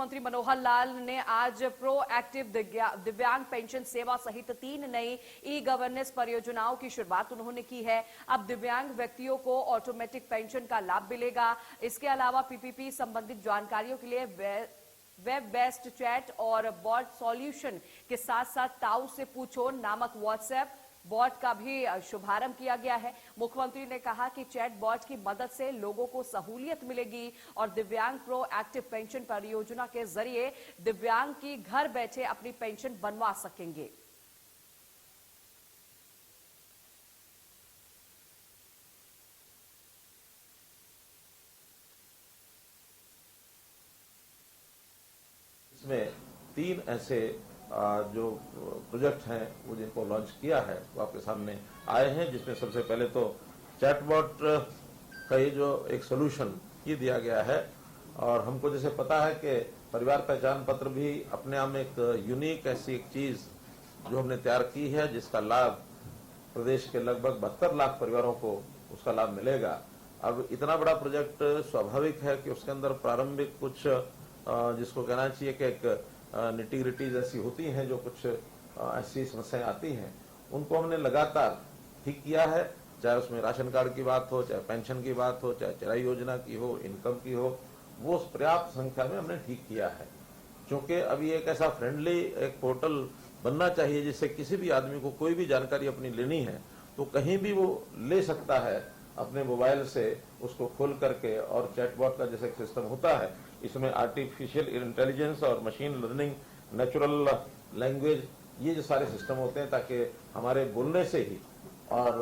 मुख्यमंत्री मनोहर लाल ने आज प्रोएक्टिव दिव्यांग पेंशन सेवा सहित 3 नई ई गवर्नेंस परियोजनाओं की शुरुआत उन्होंने की है। अब दिव्यांग व्यक्तियों को ऑटोमेटिक पेंशन का लाभ मिलेगा। इसके अलावा पीपीपी संबंधित जानकारियों के लिए वेब बेस्ड चैट और बॉट सॉल्यूशन के साथ साथ ताऊ से पूछो नामक व्हाट्सएप बॉट का भी शुभारंभ किया गया है। मुख्यमंत्री ने कहा कि चैट बॉट की मदद से लोगों को सहूलियत मिलेगी और दिव्यांग प्रोएक्टिव पेंशन परियोजना के जरिए दिव्यांग की घर बैठे अपनी पेंशन बनवा सकेंगे। इसमें 3 ऐसे जो प्रोजेक्ट हैं वो जिनको लॉन्च किया है वो आपके सामने आए हैं, जिसमें सबसे पहले तो चैटबॉट का ये जो एक सोल्यूशन ये दिया गया है। और हमको जैसे पता है कि परिवार पहचान पत्र भी अपने आप में एक यूनिक ऐसी एक चीज जो हमने तैयार की है, जिसका लाभ प्रदेश के लगभग 72 लाख परिवारों को उसका लाभ मिलेगा। अब इतना बड़ा प्रोजेक्ट स्वाभाविक है कि उसके अंदर प्रारंभिक कुछ जिसको कहना चाहिए कि एक निटी-ग्रिटीज ऐसी होती हैं, जो कुछ ऐसी समस्याएं आती हैं, उनको हमने लगातार ठीक किया है। चाहे उसमें राशन कार्ड की बात हो, चाहे पेंशन की बात हो, चाहे चराई योजना की हो, इनकम की हो, वो पर्याप्त संख्या में हमने ठीक किया है। क्योंकि अभी एक ऐसा फ्रेंडली एक पोर्टल बनना चाहिए जिससे किसी भी आदमी को कोई भी जानकारी अपनी लेनी है तो कहीं भी वो ले सकता है अपने मोबाइल से उसको खोल करके। और चैटबॉट का जैसे सिस्टम होता है, इसमें आर्टिफिशियल इंटेलिजेंस और मशीन लर्निंग, नेचुरल लैंग्वेज, ये जो सारे सिस्टम होते हैं ताकि हमारे बोलने से ही और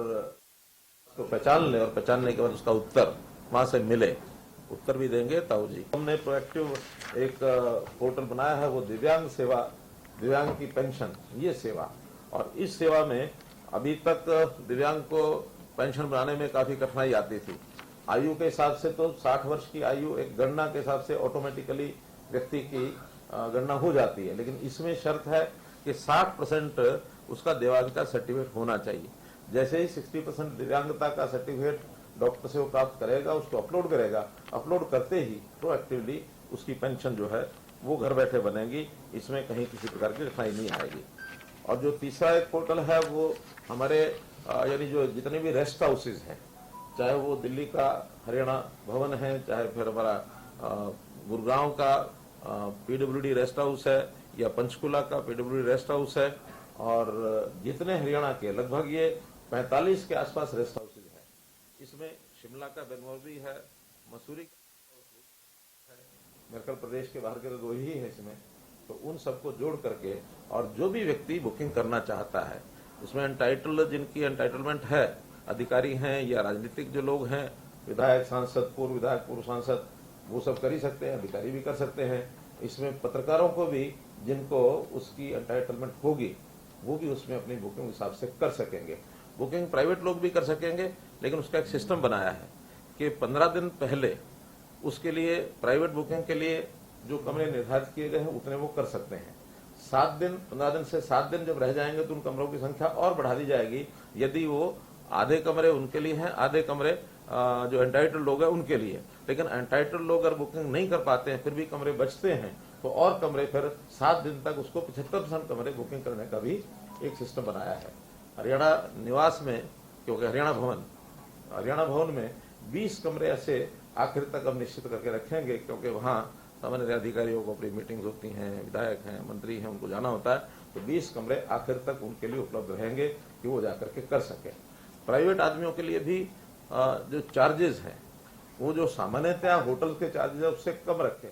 उसको पहचान ले और पहचानने के बाद उसका उत्तर वहां से मिले। उत्तर भी देंगे ताऊ जी। हमने प्रोएक्टिव एक पोर्टल बनाया है, वो दिव्यांग सेवा, दिव्यांग की पेंशन ये सेवा। और इस सेवा में अभी तक दिव्यांग को पेंशन बनाने में काफी कठिनाई आती थी। आयु के हिसाब से तो 60 वर्ष की आयु एक गणना के हिसाब से ऑटोमेटिकली व्यक्ति की गणना हो जाती है, लेकिन इसमें शर्त है कि 60% उसका दिव्यांगता सर्टिफिकेट होना चाहिए। जैसे ही 60% दिव्यांगता का सर्टिफिकेट डॉक्टर से वो प्राप्त करेगा, उसको अपलोड करेगा, अपलोड करते ही प्रोएक्टिवली उसकी पेंशन जो है वो घर बैठे बनेगी। इसमें कहीं किसी प्रकार की कठिनाई नहीं आएगी। और जो तीसरा एक पोर्टल है वो हमारे यानी जो जितने भी रेस्ट हाउसेज हैं, चाहे वो दिल्ली का हरियाणा भवन है, चाहे फिर हमारा गुड़गांव का पीडब्ल्यूडी रेस्ट हाउस है, या पंचकुला का पीडब्ल्यूडी रेस्ट हाउस है, और जितने हरियाणा के लगभग ये 45 के आसपास रेस्ट हाउसेज हैं। इसमें शिमला का बेनमोरबी है, मसूरी मेरे ख्याल प्रदेश के बाहर के तो 2 ही है इसमें। तो उन सबको जोड़ करके और जो भी व्यक्ति बुकिंग करना चाहता है, उसमें एंटाइटल जिनकी एंटाइटलमेंट है, अधिकारी हैं या राजनीतिक जो लोग हैं, विधायक, सांसद, पूर्व विधायक, पूर्व सांसद, वो सब कर ही सकते हैं, अधिकारी भी कर सकते हैं। इसमें पत्रकारों को भी जिनको उसकी एंटाइटलमेंट होगी वो भी उसमें अपनी बुकिंग हिसाब से कर सकेंगे। बुकिंग प्राइवेट लोग भी कर सकेंगे, लेकिन उसका एक सिस्टम बनाया है कि 15 दिन पहले उसके लिए प्राइवेट बुकिंग के लिए जो कमरे निर्धारित किए गए हैं उतने वो कर सकते हैं। 7 दिन, 15 दिन से 7 दिन जब रह जाएंगे तो उन कमरों की संख्या और बढ़ा दी जाएगी। यदि वो आधे कमरे उनके लिए हैं, आधे कमरे जो एंटाइटल्ड लोग हैं उनके लिए। लेकिन एंटाइटल्ड लोग अगर बुकिंग नहीं कर पाते हैं, फिर भी कमरे बचते हैं, तो और कमरे फिर 7 दिन तक उसको 75% कमरे बुकिंग करने का भी एक सिस्टम बनाया है। हरियाणा निवास में, क्योंकि हरियाणा भवन में 20 कमरे ऐसे आखिर तक हम निश्चित करके रखेंगे, क्योंकि वहां सामान्य अधिकारियों को अपनी मीटिंग्स होती हैं, विधायक हैं, मंत्री हैं, उनको जाना होता है। तो 20 कमरे आखिर तक उनके लिए उपलब्ध रहेंगे कि वो जाकर के कर सकें। प्राइवेट आदमियों के लिए भी जो चार्जेस हैं वो जो सामान्यतः होटल के चार्जेस है उससे कम रखें।